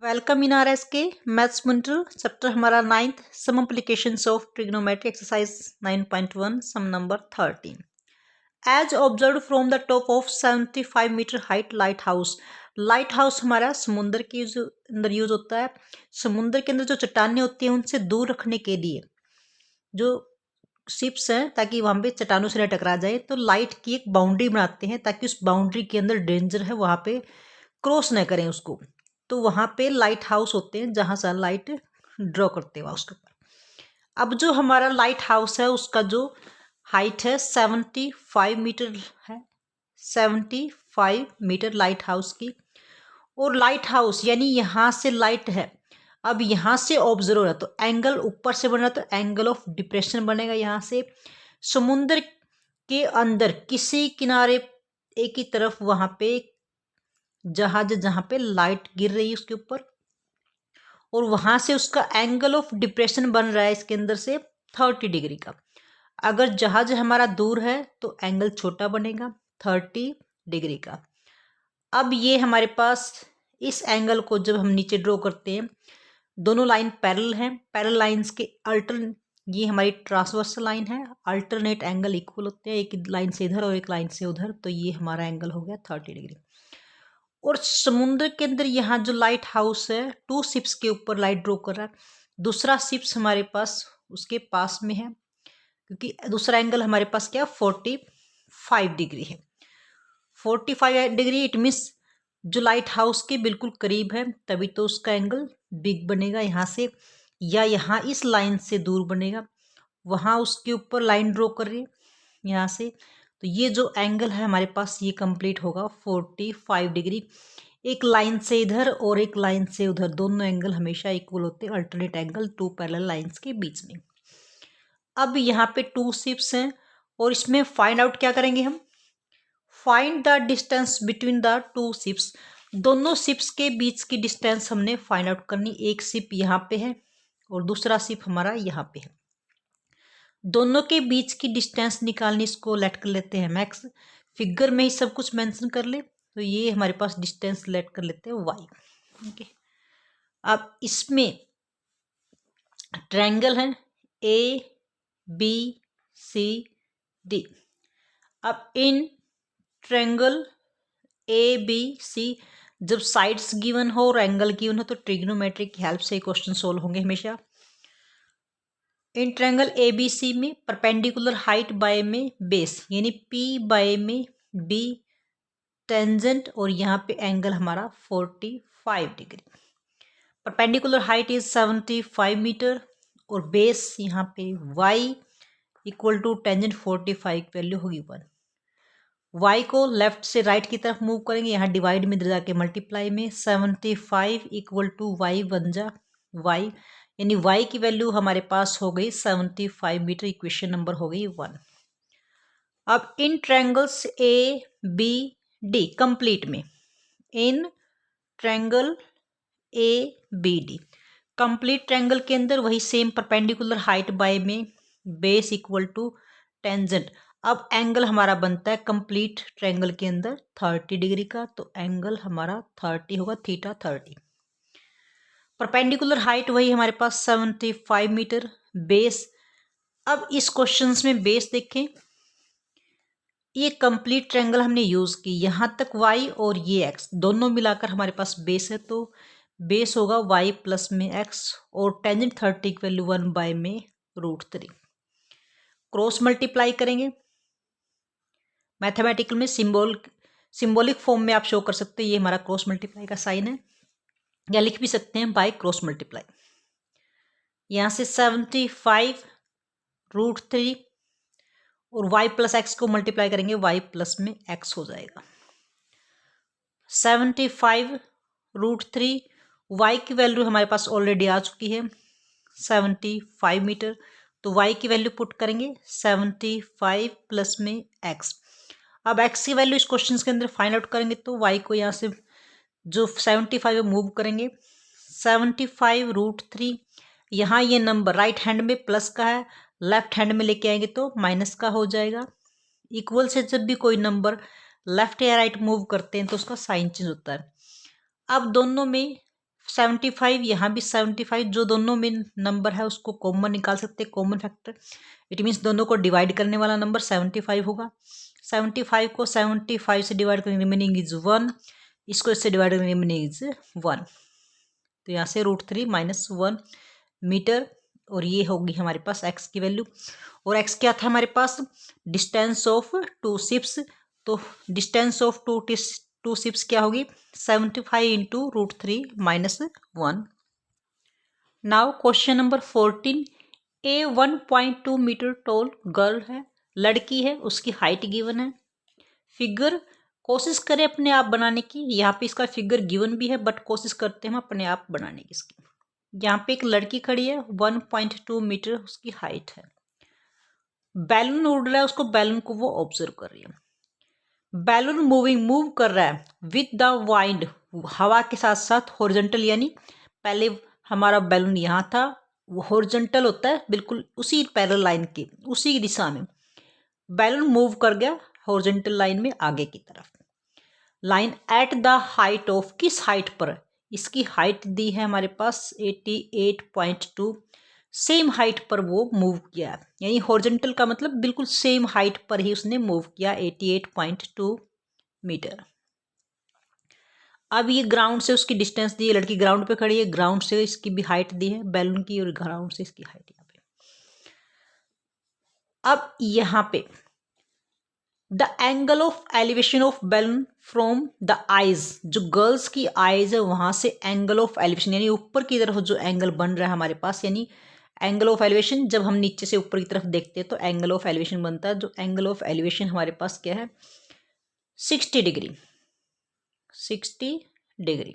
Welcome in R S K maths mentor chapter हमारा 9th some applications of trigonometry exercise 9.1 sum number 13 as observe from the top of 75 metre height lighthouse हमारा समुद्र के अंदर use होता है। समुद्र के अंदर जो चट्टानें होती हैं उनसे दूर रखने के लिए जो शिप्स हैं ताकि वहाँ पे चट्टानों से न टकरा जाए, तो लाइट की एक बाउंड्री बनाते हैं ताकि उस बाउंड्री के अंदर डेंजर है वहाँ पे क्रॉस न करें उसको। तो वहाँ पे लाइट हाउस होते हैं जहाँ से लाइट ड्रॉ करते हैं उसके ऊपर। अब जो हमारा लाइट हाउस है उसका जो हाइट है 75 मीटर है, 75 मीटर लाइट हाउस की। और लाइट हाउस यानी यहाँ से लाइट है, अब यहाँ से ऑब्जर्व है तो एंगल ऊपर से बन रहा तो एंगल ऑफ डिप्रेशन बनेगा। यहाँ से समुद्र के अंदर किसी किनारे एक ही तरफ वहाँ पे जहाज जहाँ पे लाइट गिर रही है उसके ऊपर, और वहाँ से उसका एंगल ऑफ डिप्रेशन बन रहा है इसके अंदर से 30 डिग्री का। अगर जहाज हमारा दूर है तो एंगल छोटा बनेगा 30 डिग्री का। अब ये हमारे पास इस एंगल को जब हम नीचे ड्रॉ करते हैं, दोनों लाइन पैरेलल हैं, पैरेलल लाइंस के ये हमारी ट्रांसवर्सल लाइन है, अल्टरनेट एंगल इक्वल होते हैं, एक लाइन से इधर और एक लाइन से उधर, तो ये हमारा एंगल हो गया 30 डिग्री। और समुद्र के अंदर यहाँ जो लाइट हाउस है 2 शिप्स के ऊपर लाइट ड्रॉ कर रहा है, दूसरा शिप्स हमारे पास उसके पास में है क्योंकि दूसरा एंगल हमारे पास क्या 45 डिग्री है। 45 डिग्री इट मीन्स जो लाइट हाउस के बिल्कुल करीब है तभी तो उसका एंगल बिग बनेगा यहाँ से, या यहाँ इस लाइन से दूर बनेगा, वहाँ उसके ऊपर लाइन ड्रॉ कर रही है यहाँ से, तो ये जो एंगल है हमारे पास ये कंप्लीट होगा 45 डिग्री। एक लाइन से इधर और एक लाइन से उधर, दोनों एंगल हमेशा इक्वल होते हैं, अल्टरनेट एंगल 2 पैरेलल लाइंस के बीच में। अब यहाँ पे 2 शिप्स हैं और इसमें फाइंड आउट क्या करेंगे हम, find the distance between the 2 ships. दोनों शिप्स के बीच की डिस्टेंस हमने फाइंड आउट करनी। एक शिप यहाँ पे है और दूसरा शिप हमारा यहाँ पे है, दोनों के बीच की डिस्टेंस निकालनी, इसको लेट कर लेते हैं मैक्स। फिगर में ही सब कुछ मेंशन कर ले, तो ये हमारे पास डिस्टेंस लेट कर लेते हैं वाई। ओके, अब इसमें ट्रायंगल है ए बी सी डी। अब इन ट्रायंगल ए बी सी जब साइड्स गिवन हो और एंगल गिवन हो तो ट्रिग्नोमेट्री की हेल्प से क्वेश्चन सोल्व होंगे हमेशा। इन ट्रायंगल ए बी सी में परपेंडिकुलर हाइट बाय में बेस यानी पी बाय में बी टेंजेंट, और यहाँ पे एंगल हमारा 45 degree. Perpendicular height is 75 metre और बेस यहाँ पे y इक्वल टू टेंजेंट 45 की वैल्यू होगी 1। y को लेफ्ट से राइट की तरफ मूव करेंगे, यहाँ डिवाइड में इधर जाके मल्टीप्लाई में 75 इक्वल टू y बन जा y, यानी y की वैल्यू हमारे पास हो गई 75 मीटर। इक्वेशन नंबर हो गई 1। अब इन triangles A B D complete में, इन triangle A B D complete triangle के अंदर वही सेम परपेंडिकुलर हाइट बाय में बेस इक्वल टू टेंजेंट। अब एंगल हमारा बनता है कंप्लीट ट्रायंगल के अंदर 30 डिग्री का, तो एंगल हमारा 30 होगा, थीटा 30। परपेंडिकुलर हाइट वही हमारे पास 75 मीटर, बेस। अब इस क्वेश्चंस में बेस देखें, ये कंप्लीट ट्रायंगल हमने यूज की, यहाँ तक y और ये x दोनों मिलाकर हमारे पास बेस है, तो बेस होगा y प्लस में x और टेंजेंट 30 की वैल्यू 1 बाय में √3। क्रॉस मल्टीप्लाई करेंगे, मैथमेटिकल में सिंबॉलिक फॉर्म में आप शो कर सकते हैं, ये हमारा क्रॉस मल्टीप्लाई का साइन है, या लिख भी सकते हैं बाय क्रॉस मल्टीप्लाई। यहाँ से 75 √3 और y प्लस एक्स को मल्टीप्लाई करेंगे, y प्लस में x हो जाएगा। 75 √3, y की वैल्यू हमारे पास ऑलरेडी आ चुकी है 75 मीटर, तो y की वैल्यू पुट करेंगे 75 प्लस में x। अब x की वैल्यू इस क्वेश्चन के अंदर फाइंड आउट करेंगे, तो y को यहाँ से जो 75 मूव करेंगे, 75 √3, यहाँ ये नंबर राइट हैंड में प्लस का है, लेफ्ट हैंड में लेके आएंगे तो माइनस का हो जाएगा। इक्वल से जब भी कोई नंबर लेफ्ट या राइट मूव करते हैं तो उसका साइन चेंज होता है। अब दोनों में 75, यहाँ भी 75, जो दोनों में नंबर है उसको कॉमन निकाल सकते हैं, कॉमन फैक्टर। इट मीन्स दोनों को डिवाइड करने वाला नंबर 75 होगा। 75 को 75 से डिवाइड करेंगे, रिमेनिंग इज 1। इसको इससे डिवाइड करेंगे, रिमेनिंग इज 1। तो यहाँ से √3 - 1 मीटर, और ये होगी हमारे पास x की वैल्यू। और x क्या था हमारे पास? Distance of 2 ships. तो डिस्टेंस ऑफ टू शिप्स क्या होगी? 75 × √3 - 1। Now question number 14। A 1.2 metre tall girl है, लड़की है, उसकी हाइट गिवन है। फिगर कोशिश करें अपने आप बनाने की। यहाँ पे इसका फिगर गिवन भी है, बट कोशिश करते हैं हम अपने आप बनाने की इसकी। यहाँ पे एक लड़की खड़ी है, 1.2 मीटर उसकी हाइट है। बैलून उड़ रहा है, उसको बैलून को वो ऑब्जर्व कर रही है। बैलून मूव कर रहा है विद द वाइंड, हवा के साथ साथ हॉरिजॉन्टल, यानी पहले हमारा बैलून यहाँ था, वो हॉरिजॉन्टल होता है बिल्कुल उसी पैरेलल लाइन के, उसी दिशा में बैलून मूव कर गया हॉरिजॉन्टल लाइन में आगे की तरफ। Line at the height of, किस हाइट पर? इसकी हाइट दी है हमारे पास 88.2। सेम हाइट पर वो मूव किया, यानी हॉरिजॉन्टल का मतलब बिल्कुल सेम हाइट पर ही उसने मूव किया, 88.2 मीटर। अब ये ग्राउंड से उसकी डिस्टेंस दी है, लड़की ग्राउंड पे खड़ी है, ग्राउंड से इसकी भी हाइट दी है बैलून की, और ग्राउंड से इसकी हाइट यहाँ पे। अब यहाँ पे the angle of elevation of balloon from the eyes, जो गर्ल्स की आइज है वहां से एंगल ऑफ एलिवेशन, यानी ऊपर की तरफ जो एंगल बन रहा है हमारे पास, यानी एंगल ऑफ एलिवेशन जब हम नीचे से ऊपर की तरफ देखते हैं तो एंगल ऑफ एलिवेशन बनता है। जो एंगल ऑफ एलिवेशन हमारे पास क्या है? 60 degree. 60 degree.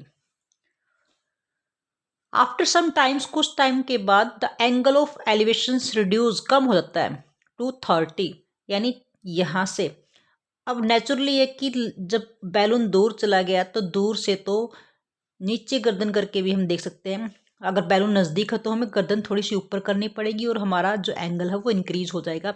After some times, कुछ टाइम के बाद the angle of elevation reduce, कम हो जाता है टू 30, यानी यहाँ से। अब नेचुरली है कि जब बैलून दूर चला गया तो दूर से तो नीचे गर्दन करके भी हम देख सकते हैं। अगर बैलून नज़दीक है तो हमें गर्दन थोड़ी सी ऊपर करनी पड़ेगी और हमारा जो एंगल है वो इंक्रीज हो जाएगा।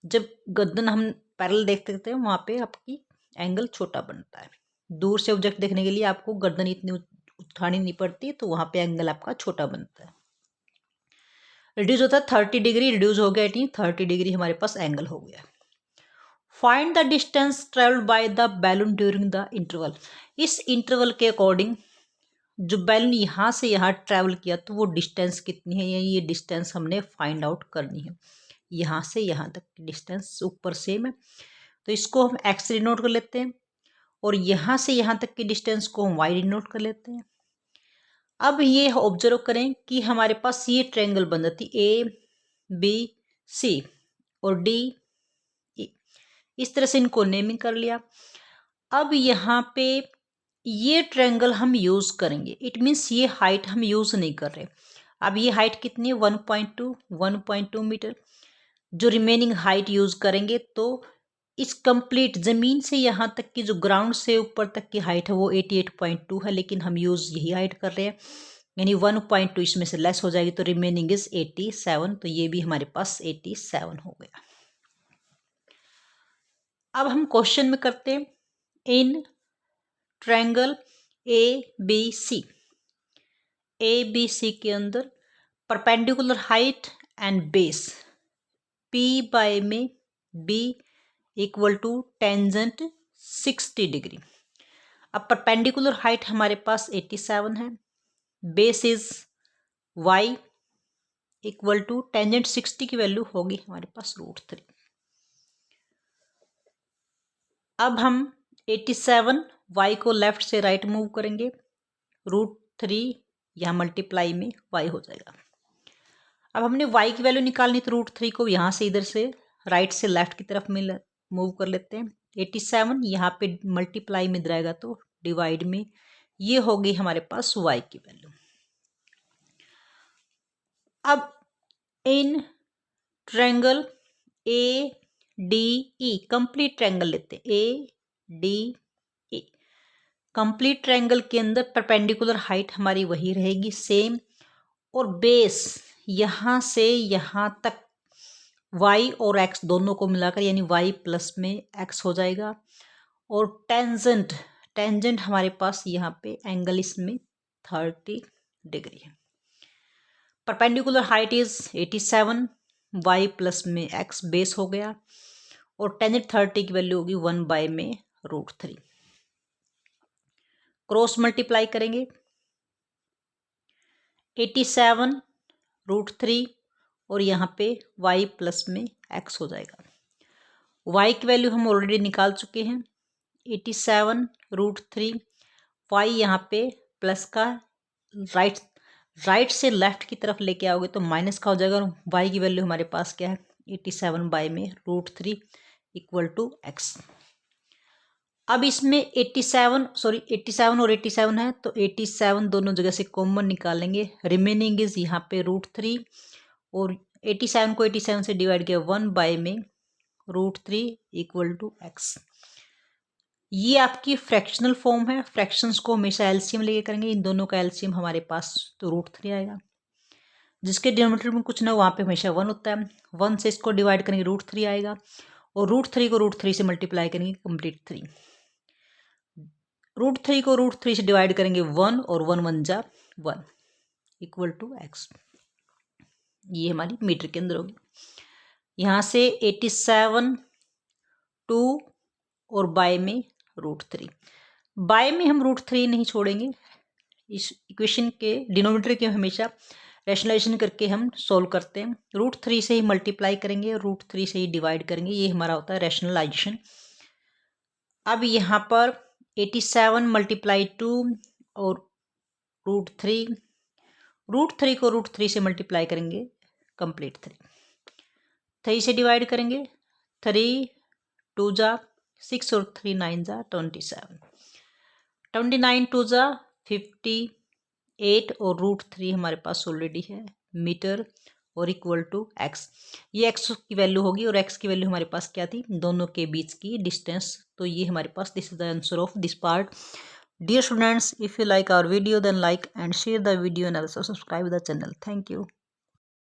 जब गर्दन हम पैरेलल देख सकते हैं वहाँ पे आपकी एंगल छोटा बनता है। दूर से ऑब्जेक्ट देखने के लिए आपको गर्दन इतनी उठानी नहीं पड़ती, तो वहाँ पे एंगल आपका छोटा बनता है। रिड्यूस होता है 30 डिग्री, रिड्यूस हो गया 30 डिग्री हमारे पास एंगल हो गया। Find the distance travelled by the balloon during the interval. इस इंटरवल के अकॉर्डिंग जो बैलून यहाँ से यहाँ ट्रैवल किया तो वो डिस्टेंस कितनी है, यानी ये डिस्टेंस हमने फाइंड आउट करनी है। यहाँ से यहाँ तक की डिस्टेंस ऊपर सेम है, तो इसको हम एक्स डिनोट कर लेते हैं, और यहाँ से यहाँ तक की डिस्टेंस को हम वाई डिनोट कर लेते हैं। अब ये ऑब्जर्व करें कि हमारे पास ये ट्रायंगल बन जाती ए बी सी और डी ई, इस तरह से इनको नेमिंग कर लिया। अब यहाँ पे ये ट्रायंगल हम यूज़ करेंगे, इट मीन्स ये हाइट हम यूज़ नहीं कर रहे। अब ये हाइट कितनी है? 1.2 मीटर। जो रिमेनिंग हाइट यूज़ करेंगे तो इस कंप्लीट ज़मीन से यहाँ तक की जो ग्राउंड से ऊपर तक की हाइट है वो 88.2 है, लेकिन हम यूज़ यही हाइट कर रहे हैं, यानी 1.2 इसमें से लेस हो जाएगी, तो रिमेनिंग इज 87। तो ये भी हमारे पास 87 हो गया। अब हम क्वेश्चन में करते हैं, इन ट्रायंगल ABC, ABC के अंदर perpendicular height and base P/, में B = टेंजेंट 60 डिग्री। अब परपेंडिकुलर हाइट हमारे पास 87 है, बेस इज Y = टेंजेंट 60 की वैल्यू होगी हमारे पास √3। अब हम 87 Y को लेफ्ट से राइट मूव करेंगे, √3 यहाँ मल्टीप्लाई में Y हो जाएगा। अब हमने Y की वैल्यू निकालनी, तो √3 को यहाँ से इधर से राइट से लेफ्ट की तरफ में मूव कर लेते हैं। 87 यहाँ पे मल्टीप्लाई में इधर आएगा तो डिवाइड में, ये होगी हमारे पास Y की वैल्यू। अब in triangle ADE, complete triangle लेते हैं, ADE कंप्लीट ट्रायंगल के अंदर परपेंडिकुलर हाइट हमारी वही रहेगी सेम, और बेस यहाँ से यहाँ तक y और x दोनों को मिलाकर, यानी y प्लस में x हो जाएगा, और टेंजेंट हमारे पास यहाँ पे एंगल इसमें 30 degree. Perpendicular height is 87, y plus में x बेस हो गया और टेंजेंट 30 की वैल्यू होगी 1 बाय में √3। क्रॉस मल्टीप्लाई करेंगे 87 √3 और यहाँ पे y प्लस में x हो जाएगा। y की वैल्यू हम ऑलरेडी निकाल चुके हैं 87 √3, y यहाँ पे प्लस का राइट से लेफ्ट की तरफ लेके आओगे तो माइनस का हो जाएगा और y की वैल्यू हमारे पास क्या है 87 बाय में √3 इक्वल टू x। अब इसमें 87 और 87 है तो 87 दोनों जगह से कॉमन निकालेंगे, रिमेनिंग इज यहाँ पे √3 और 87 को 87 से डिवाइड किया 1 बाय में √3 इक्वल टू x। ये आपकी फ्रैक्शनल फॉर्म है, फ्रैक्शंस को हमेशा एलसीएम लेके करेंगे। इन दोनों का एलसीएम हमारे पास तो √3 आएगा, जिसके डिनोमिनेटर में कुछ ना वहाँ पे हमेशा 1 होता है। 1 से इसको डिवाइड करेंगे √3 आएगा और √3 को √3 से मल्टीप्लाई करेंगे कंप्लीट 3। √3 को √3 से डिवाइड करेंगे 1 और 1 1 जा 1 इक्वल टू x। ये हमारी मीटर के अंदर होगी। यहाँ से 87 2 और बाय में √3, बाय में हम √3 नहीं छोड़ेंगे। इस इक्वेशन के डिनोमिनेटर के हमेशा रैशनलाइजेशन करके हम सोल्व करते हैं। √3 से ही मल्टीप्लाई करेंगे और √3 से ही डिवाइड करेंगे, ये हमारा होता है रैशनलाइजेशन। अब यहाँ पर 87 मल्टीप्लाई 2 और √3 को √3 से मल्टीप्लाई करेंगे कंप्लीट 3 से डिवाइड करेंगे 3 2 जा 6 और 3 9 जा 27, 29 2 जा 58 और √3 हमारे पास ऑलरेडी है मीटर और इक्वल टू x। ये x की वैल्यू होगी और x की वैल्यू हमारे पास क्या थी, दोनों के बीच की डिस्टेंस। तो ये हमारे पास this is the answer of this part. Dear students, if you like our video then like and share the video and also subscribe the channel. Thank you.